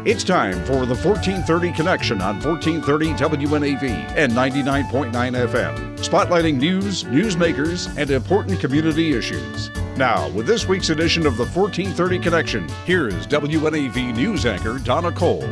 It's time for the 1430 Connection on 1430 WNAV and 99.9 FM, spotlighting news, newsmakers, and important community issues. Now, with this week's edition of the 1430 Connection, here's WNAV news anchor Donna Cole.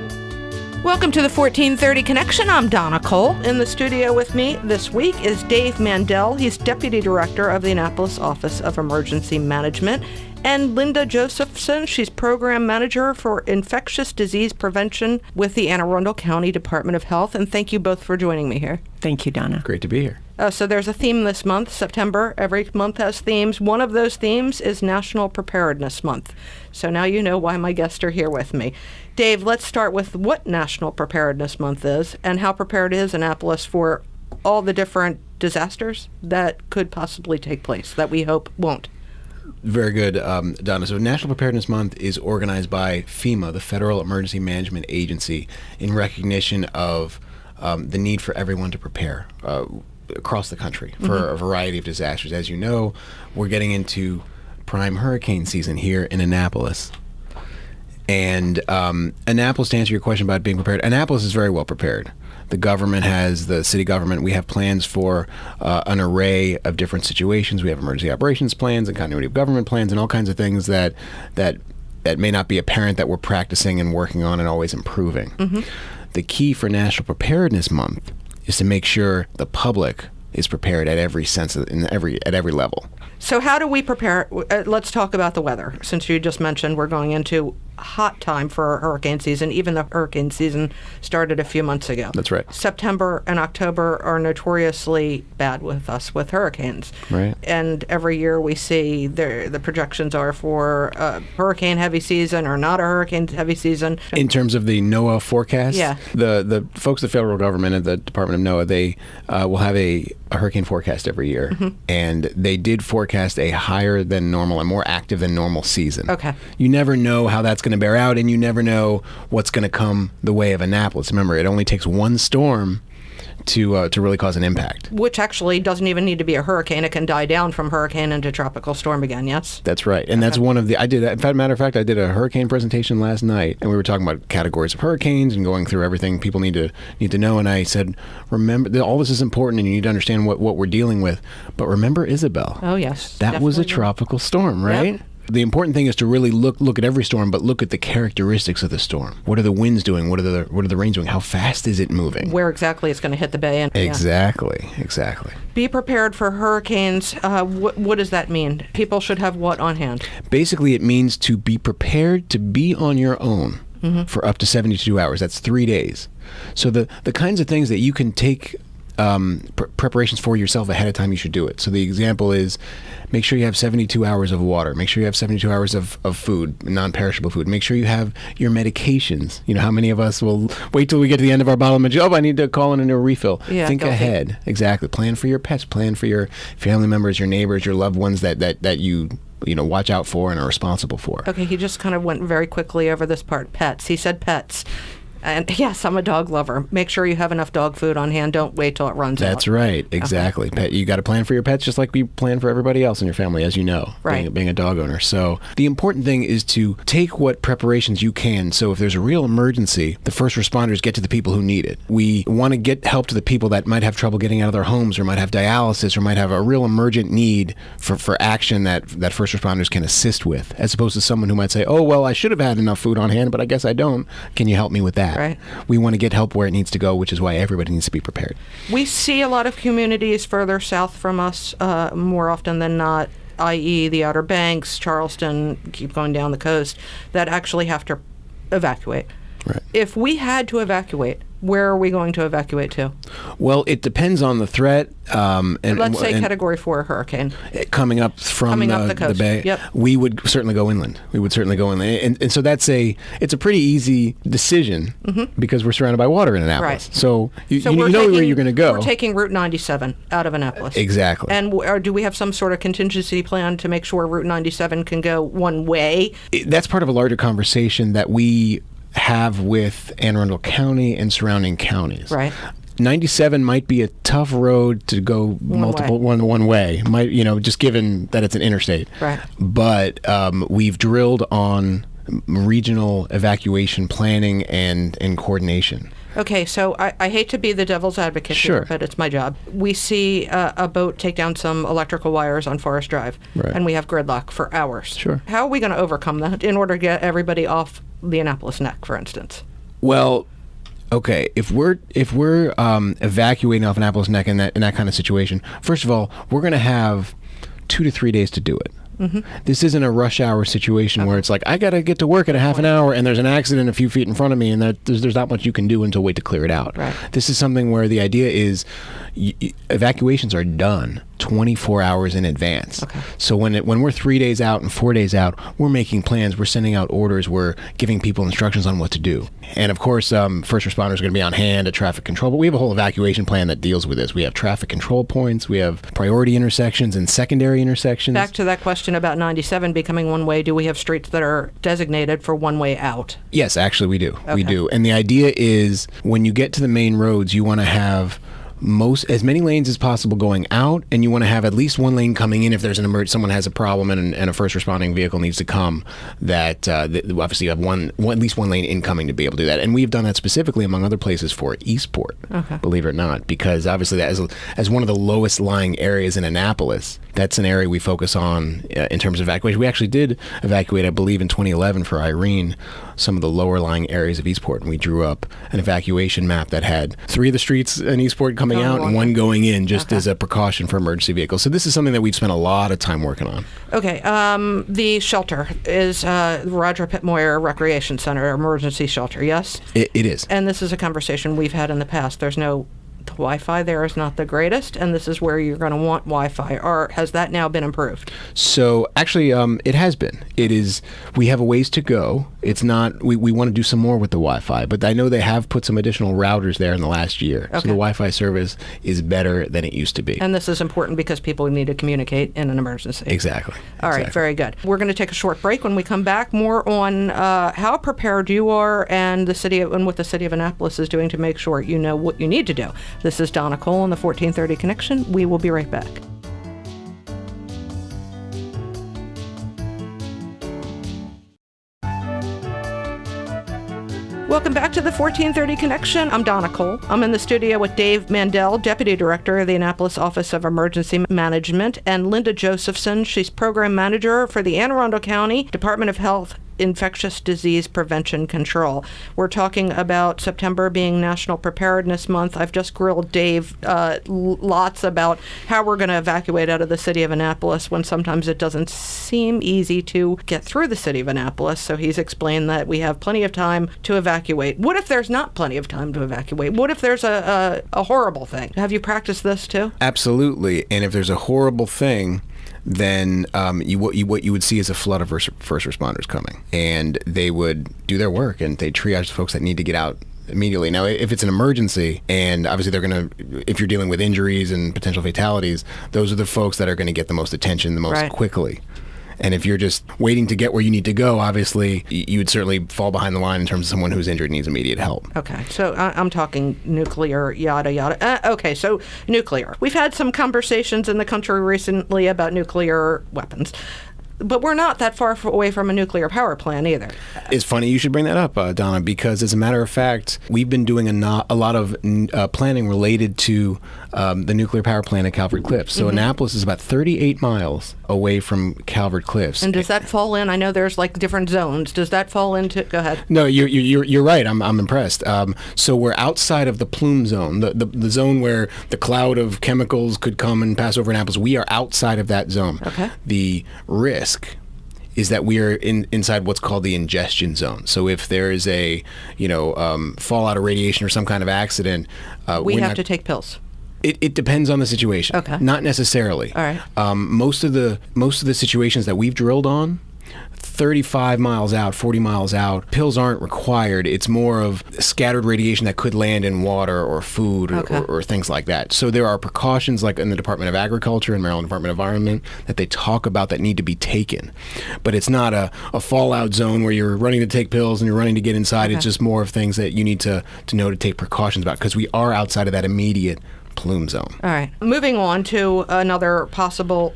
Welcome to the 1430 Connection. I'm Donna Cole. In the studio with me this week is Dave Mandell. He's Deputy Director of the Annapolis Office of Emergency Management. And Linda Josephson, she's Program Manager for Infectious Disease Prevention with the Arundel County Department of Health. And thank you both for joining me here. Thank you, Donna. Great to be here. So there's a theme this month, September. Every month has themes. One of those themes is National Preparedness Month. So now you know why my guests are here with me. Dave, let's start with what National Preparedness Month is and how prepared is Annapolis for all the different disasters that could possibly take place that we hope won't. Very good, Donna. So National Preparedness Month is organized by FEMA, the Federal Emergency Management Agency, in recognition of the need for everyone to prepare across the country for a variety of disasters. As you know, we're getting into prime hurricane season here in Annapolis. And Annapolis, to answer your question about being prepared, Annapolis is very well prepared. The government has, the city government, we have plans for an array of different situations. We have emergency operations plans and continuity of government plans and all kinds of things that may not be apparent that we're practicing and working on and always improving. The key for National Preparedness Month is to make sure the public is prepared at every sense, at every level. So how do we prepare? Let's talk about the weather. Since you just mentioned we're going into hot time for hurricane season, even the hurricane season started a few months ago. That's right. September and October are notoriously bad with us with hurricanes. Right. And every year we see the projections are for a hurricane heavy season or not a hurricane heavy season. In terms of the NOAA forecast, yeah. The folks at the federal government and the Department of NOAA, they will have a hurricane forecast every year. And they did forecast a higher than normal and more active than normal season. Okay. You never know how that's going to bear out, and you never know what's going to come the way of Annapolis. Remember, it only takes one storm to really cause an impact. Which actually doesn't even need to be a hurricane. It can die down from hurricane into tropical storm again, yes? That's right. And that's one of the, matter of fact, I did a hurricane presentation last night, and we were talking about categories of hurricanes and going through everything people need to know. And I said, remember, all this is important and you need to understand what we're dealing with. But remember Isabel. Oh, yes. That was a tropical storm, right? Yep. The important thing is to really look at every storm, but look at the characteristics of the storm. What are the winds doing? What are the rains doing? How fast is it moving? Where exactly it's going to hit the bay? Exactly. Be prepared for hurricanes. What does that mean? People should have what on hand? Basically, it means to be prepared to be on your own for up to 72 hours. That's 3 days. So the kinds of things that you can take preparations for yourself ahead of time, you should do it. So the example is, make sure you have 72 hours of water. Make sure you have 72 hours of food, non-perishable food. Make sure you have your medications. You know, how many of us will wait till we get to the end of our bottle of I need to call in a refill. Yeah, think ahead. Exactly. Plan for your pets. Plan for your family members, your neighbors, your loved ones that you watch out for and are responsible for. Okay, he just kind of went very quickly over this part. Pets. He said pets. And yes, I'm a dog lover. Make sure you have enough dog food on hand. Don't wait till it runs out. That's right. Exactly. Okay. You got to plan for your pets just like you plan for everybody else in your family, as you know, right. being a dog owner. So the important thing is to take what preparations you can. So if there's a real emergency, the first responders get to the people who need it. We want to get help to the people that might have trouble getting out of their homes or might have dialysis or might have a real emergent need for action that first responders can assist with, as opposed to someone who might say, oh, well, I should have had enough food on hand, but I guess I don't. Can you help me with that? Right. We want to get help where it needs to go, which is why everybody needs to be prepared. We see a lot of communities further south from us more often than not, i.e. the Outer Banks, Charleston, keep going down the coast, that actually have to evacuate. Right. If we had to evacuate, where are we going to evacuate to? Well, it depends on the threat. And let's say Category 4 hurricane. Coming up from the coast. The bay, yep. We would certainly go inland. And so it's a pretty easy decision because we're surrounded by water in Annapolis. Right. So you know where you're going to go. We're taking Route 97 out of Annapolis. Exactly. And do we have some sort of contingency plan to make sure Route 97 can go one way? That's part of a larger conversation that we have with Anne Arundel County and surrounding counties. Right. 97 might be a tough road to go one way. Might, just given that it's an interstate. Right. But we've drilled on regional evacuation planning and coordination. Okay, so I hate to be the devil's advocate Sure. here, but it's my job. We see a boat take down some electrical wires on Forest Drive, Right. and we have gridlock for hours. Sure. How are we going to overcome that in order to get everybody off the Annapolis Neck, for instance? Well, okay, if we're evacuating off Annapolis Neck in that kind of situation, first of all, we're going to have 2 to 3 days to do it. Mm-hmm. This isn't a rush hour situation where it's like, I got to get to work in a half an hour and there's an accident a few feet in front of me and there's not much you can do until wait to clear it out. Right. This is something where the idea is evacuations are done 24 hours in advance. Okay. So when we're 3 days out and 4 days out, we're making plans, we're sending out orders, we're giving people instructions on what to do. And of course, first responders are going to be on hand at traffic control, but we have a whole evacuation plan that deals with this. We have traffic control points, we have priority intersections and secondary intersections. Back to that question about 97 becoming one way, do we have streets that are designated for one way out? Yes, actually we do. Okay. We do. And the idea is when you get to the main roads, you want to have as many lanes as possible going out, and you want to have at least one lane coming in if there's an emergency, someone has a problem and a first responding vehicle needs to come. That obviously you have at least one lane incoming to be able to do that. And we've done that specifically among other places for Eastport, believe it or not, because obviously that as one of the lowest lying areas in Annapolis, that's an area we focus on in terms of evacuation. We actually did evacuate, I believe, in 2011 for Irene, some of the lower lying areas of Eastport, and we drew up an evacuation map that had 3 of the streets in Eastport coming out and 1 going in, just as a precaution for emergency vehicles. So this is something that we've spent a lot of time working on. Okay, the shelter is Roger Pitt Moyer Recreation Center, emergency shelter, yes? It is. And this is a conversation we've had in the past. The Wi-Fi there is not the greatest, and this is where you're going to want Wi-Fi. Or has that now been improved? So actually, it has been. It is. We have a ways to go. It's not. We want to do some more with the Wi-Fi, but I know they have put some additional routers there in the last year. Okay. So the Wi-Fi service is better than it used to be. And this is important because people need to communicate in an emergency. Exactly. All right, very good. We're going to take a short break. When we come back, more on how prepared you are and what the City of Annapolis is doing to make sure you know what you need to do. This is Donna Cole on the 1430 Connection. We will be right back. Welcome back to the 1430 Connection. I'm Donna Cole. I'm in the studio with Dave Mandell, Deputy Director of the Annapolis Office of Emergency Management, and Linda Josephson. She's Program Manager for the Anne Arundel County Department of Health Infectious Disease Prevention Control. We're talking about September being National Preparedness Month. I've just grilled Dave lots about how we're going to evacuate out of the city of Annapolis when sometimes it doesn't seem easy to get through the city of Annapolis. So he's explained that we have plenty of time to evacuate. What if there's not plenty of time to evacuate? What if there's a horrible thing? Have you practiced this too? Absolutely. And if there's a horrible thing, then what you would see is a flood of first responders coming, and they would do their work and they triage the folks that need to get out immediately. Now, if it's an emergency, and obviously if you're dealing with injuries and potential fatalities, those are the folks that are going to get the most attention the most quickly. And if you're just waiting to get where you need to go, obviously, you would certainly fall behind the line in terms of someone who's injured and needs immediate help. Okay, so I'm talking nuclear, yada, yada. Okay, so nuclear. We've had some conversations in the country recently about nuclear weapons. But we're not that far away from a nuclear power plant either. It's funny you should bring that up, Donna, because as a matter of fact, we've been doing a lot of planning related to the nuclear power plant at Calvert Cliffs. So Annapolis is about 38 miles away from Calvert Cliffs. And does that fall in? I know there's like different zones. Does that fall into? Go ahead. No, you're right. I'm impressed. So we're outside of the plume zone, the zone where the cloud of chemicals could come and pass over Annapolis. We are outside of that zone. Okay. The risk is that we are inside what's called the ingestion zone. So if there is a fallout of radiation or some kind of accident, we have to take pills. It depends on the situation. Okay. Not necessarily. All right. Most of the situations that we've drilled on, 35 miles out, 40 miles out, pills aren't required. It's more of scattered radiation that could land in water or food or things like that. So there are precautions like in the Department of Agriculture and Maryland Department of Environment that they talk about that need to be taken. But it's not a fallout zone where you're running to take pills and you're running to get inside. It's just more of things that you need to know to take precautions about, because we are outside of that immediate plume zone. All right. Moving on to another possible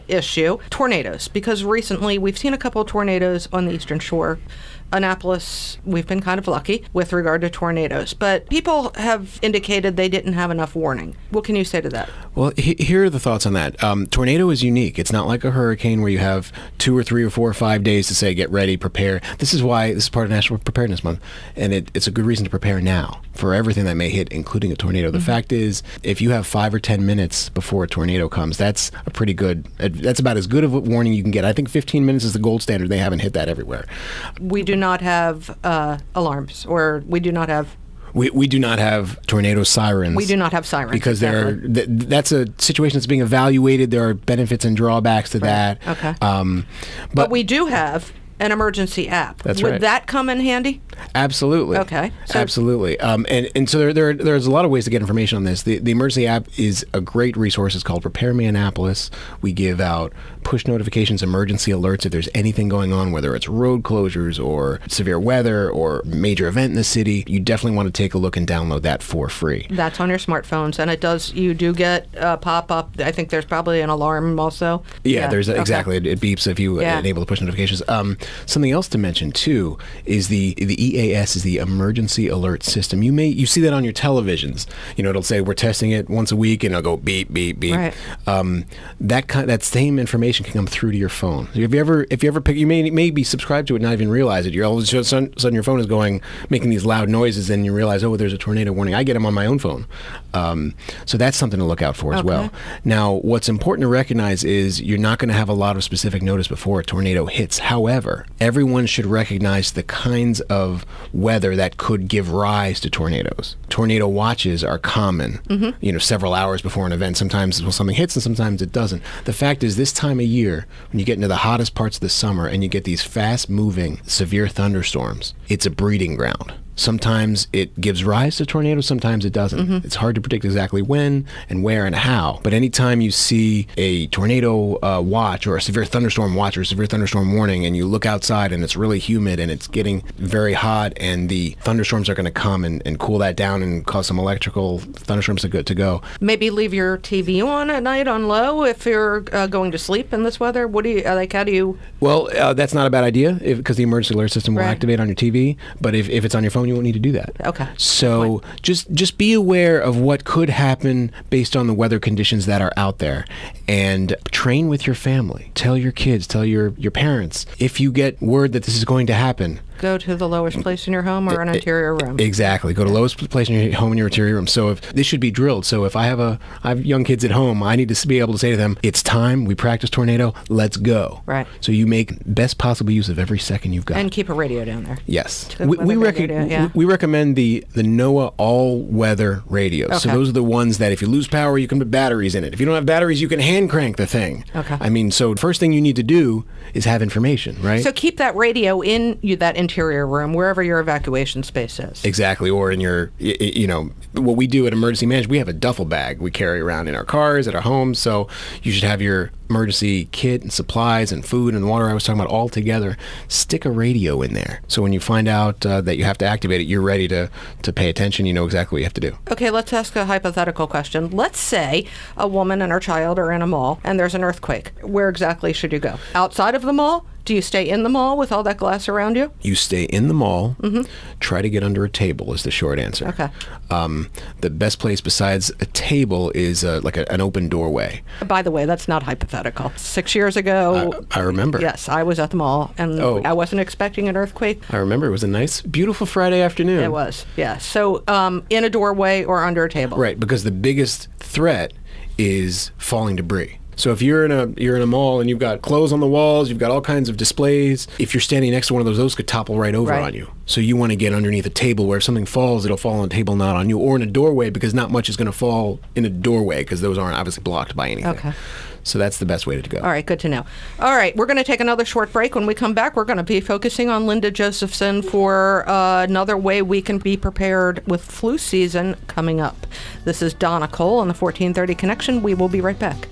issue, tornadoes, because recently we've seen a couple of tornadoes on the Eastern Shore. Annapolis, we've been kind of lucky with regard to tornadoes, but people have indicated they didn't have enough warning. What can you say to that? Well, here are the thoughts on that. Tornado is unique. It's not like a hurricane where you have 2 or 3 or 4 or 5 days to say, get ready, prepare. This is why this is part of National Preparedness Month, and it's a good reason to prepare now for everything that may hit, including a tornado. The fact is, if you have 5 or 10 minutes before a tornado comes, that's about as good of a warning you can get. I think 15 minutes is the gold standard. They haven't hit that everywhere. We do not have alarms, or we do not have... We do not have tornado sirens. We do not have sirens. Because exactly. That's a situation that's being evaluated. There are benefits and drawbacks to that. Okay. But we do have an emergency app. That's Would right. that come in handy? Absolutely. Okay. Absolutely. And so there's a lot of ways to get information on this. The emergency app is a great resource. It's called Prepare Me Annapolis. We give out push notifications, emergency alerts if there's anything going on, whether it's road closures or severe weather or major event in the city. You definitely want to take a look and download that for free. That's on your smartphones, and you do get a pop-up. I think there's probably an alarm also. Yeah, there's exactly. It beeps if you enable the push notifications. Something else to mention too is the EAS is the Emergency Alert System. You see that on your televisions. It'll say we're testing it once a week, and it'll go beep beep beep. Right. That same information can come through to your phone. If you ever pick, you may be subscribed to it and not even realize it. You're all of a sudden your phone is making these loud noises, and you realize, oh, there's a tornado warning. I get them on my own phone. So that's something to look out for as well. Now, what's important to recognize is you're not going to have a lot of specific notice before a tornado hits. However, everyone should recognize the kinds of weather that could give rise to tornadoes. Tornado watches are common, several hours before an event. Sometimes something hits and sometimes it doesn't. The fact is, this time of year, when you get into the hottest parts of the summer and you get these fast-moving, severe thunderstorms, it's a breeding ground. Sometimes it gives rise to tornadoes, sometimes it doesn't. It's hard to predict exactly when and where and how. But anytime you see a tornado watch or a severe thunderstorm watch or a severe thunderstorm warning, and you look outside and it's really humid and it's getting very hot and the thunderstorms are going to come and cool that down and cause some electrical thunderstorms to go. Maybe leave your TV on at night on low if you're going to sleep in this weather. What do you how do you? Well, that's not a bad idea because the emergency alert system will activate on your TV. But if it's on your phone, you won't need to do that. Okay. So just be aware of what could happen based on the weather conditions that are out there, and train with your family. Tell your kids, tell your parents. If you get word that this is going to happen, go to the lowest place in your home or an interior room. Exactly. Go to the lowest place in your home in your interior room. So if this should be drilled. So if I have young kids at home, I need to be able to say to them, it's time, we practice tornado, let's go. Right. So you make best possible use of every second you've got. And keep a radio down there. Yes. We recommend the NOAA all-weather radios. Okay. So those are the ones that if you lose power, you can put batteries in it. If you don't have batteries, you can hand crank the thing. Okay. I mean, so the first thing you need to do is have information, right? So keep that radio in that interior room, wherever your evacuation space is. Exactly. Or in your, what we do at Emergency Management, we have a duffel bag we carry around in our cars, at our homes. So you should have your emergency kit and supplies and food and water I was talking about all together. Stick a radio in there. So when you find out that you have to activate it, you're ready to pay attention. You know exactly what you have to do. Okay, let's ask a hypothetical question. Let's say a woman and her child are in a mall and there's an earthquake. Where exactly should you go? Outside of the mall? Do you stay in the mall with all that glass around you? You stay in the mall. Try to get under a table is the short answer. Okay. The best place besides a table is like an open doorway. By the way, that's not hypothetical. 6 years ago. I remember. Yes, I was at the mall, and I wasn't expecting an earthquake. I remember. It was a nice, beautiful Friday afternoon. It was, yeah. So in a doorway or under a table. Right, because the biggest threat is falling debris. So if you're in a mall and you've got clothes on the walls, you've got all kinds of displays, if you're standing next to one of those could topple right over on you. So you want to get underneath a table where if something falls, it'll fall on a table, not on you, or in a doorway, because not much is going to fall in a doorway because those aren't obviously blocked by anything. Okay. So that's the best way to go. All right, good to know. All right, we're going to take another short break. When we come back, we're going to be focusing on Linda Josephson for another way we can be prepared with flu season coming up. This is Donna Cole on the 1430 Connection. We will be right back.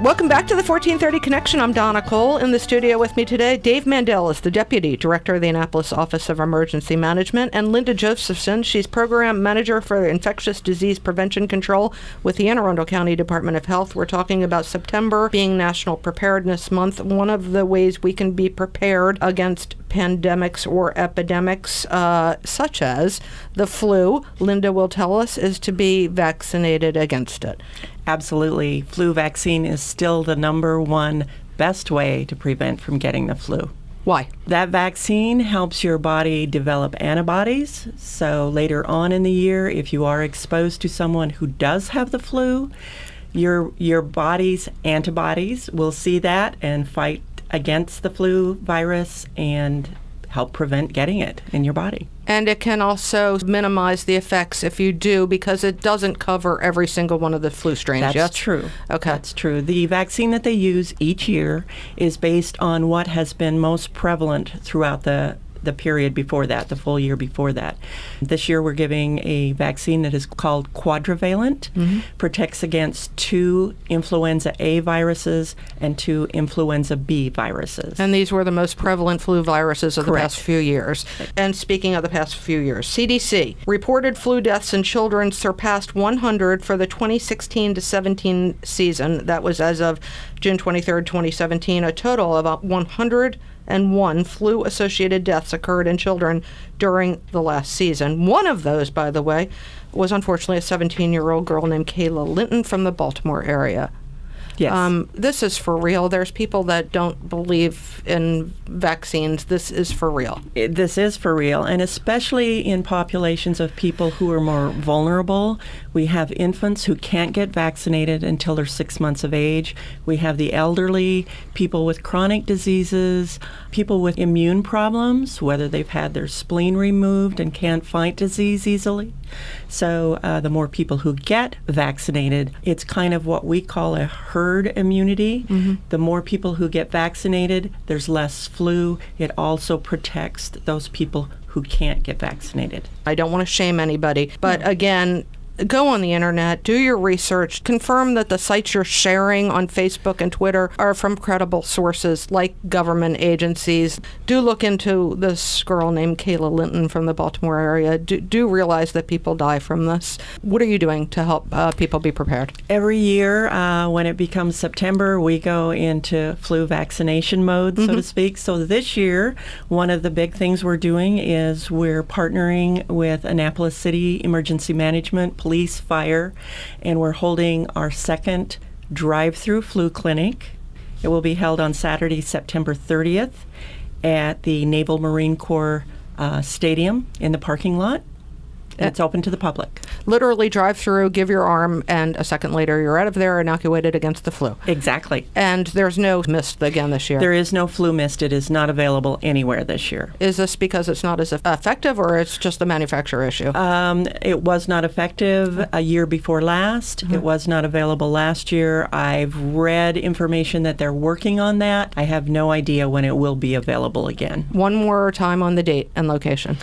Welcome back to the 1430 Connection. I'm Donna Cole. In the studio with me today, Dave Mandell is the Deputy Director of the Annapolis Office of Emergency Management, and Linda Josephson, she's Program Manager for Infectious Disease Prevention Control with the Arundel County Department of Health. We're talking about September being National Preparedness Month. One of the ways we can be prepared against pandemics or epidemics, such as the flu, Linda will tell us, is to be vaccinated against it. Absolutely. Flu vaccine is still the number one best way to prevent from getting the flu. Why? That vaccine helps your body develop antibodies. So later on in the year, if you are exposed to someone who does have the flu, your body's antibodies will see that and fight against the flu virus and help prevent getting it in your body. And it can also minimize the effects if you do, because it doesn't cover every single one of the flu strains. That's yes? true. Okay. That's true. The vaccine that they use each year is based on what has been most prevalent throughout the period before that, the full year before that. This year we're giving a vaccine that is called quadrivalent, protects against 2 influenza A viruses and 2 influenza B viruses. And these were the most prevalent flu viruses of the Correct. past few years. And speaking of the past few years, CDC reported flu deaths in children surpassed 100 for the 2016 to 17 season. That was as of June 23rd, 2017. A total of 101 flu-associated deaths occurred in children during the last season. One of those, by the way, was unfortunately a 17-year-old girl named Kayla Linton from the Baltimore area. Yes. This is for real. There's people that don't believe in vaccines. This is for real. This is for real, and especially in populations of people who are more vulnerable. We have infants who can't get vaccinated until they're 6 months of age. We have the elderly, people with chronic diseases, people with immune problems, whether they've had their spleen removed and can't fight disease easily. So the more people who get vaccinated, it's kind of what we call a herd immunity. The more people who get vaccinated, there's less flu. It also protects those people who can't get vaccinated. I don't want to shame anybody, but again, go on the internet, do your research, confirm that the sites you're sharing on Facebook and Twitter are from credible sources like government agencies. Do look into this girl named Kayla Linton from the Baltimore area. Do realize that people die from this. What are you doing to help people be prepared? Every year, when it becomes September, we go into flu vaccination mode, so to speak. So this year, one of the big things we're doing is we're partnering with Annapolis City Emergency Management, police, fire, and we're holding our second drive-through flu clinic. It will be held on Saturday, September 30th at the Naval Marine Corps Stadium in the parking lot. And it's open to the public. Literally drive through, give your arm, and a second later you're out of there inoculated against the flu. Exactly. And there's no mist again this year. There is no flu mist. It is not available anywhere this year. Is this because it's not as effective, or it's just a manufacturer issue? It was not effective a year before last. It was not available last year. I've read information that they're working on that. I have no idea when it will be available again. One more time on the date and location.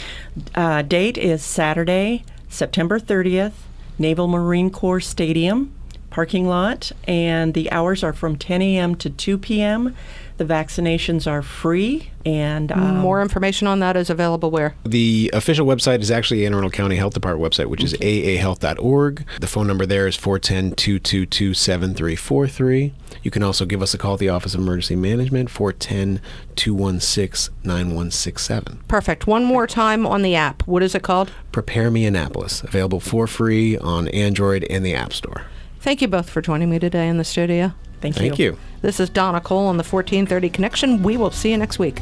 Date is Saturday, September 30th, Naval Marine Corps Stadium parking lot, and the hours are from 10 a.m. to 2 p.m. The vaccinations are free, and more information on that is available where? The official website is actually Anne Arundel County Health Department website, which is aahealth.org. The phone number there is 410-222-7343. You can also give us a call at the Office of Emergency Management, 410-216-9167. Perfect. One more time on the app. What is it called? Prepare Me Annapolis, available for free on Android and the App Store. Thank you both for joining me today in the studio. Thank you. This is Donna Cole on the 1430 Connection. We will see you next week.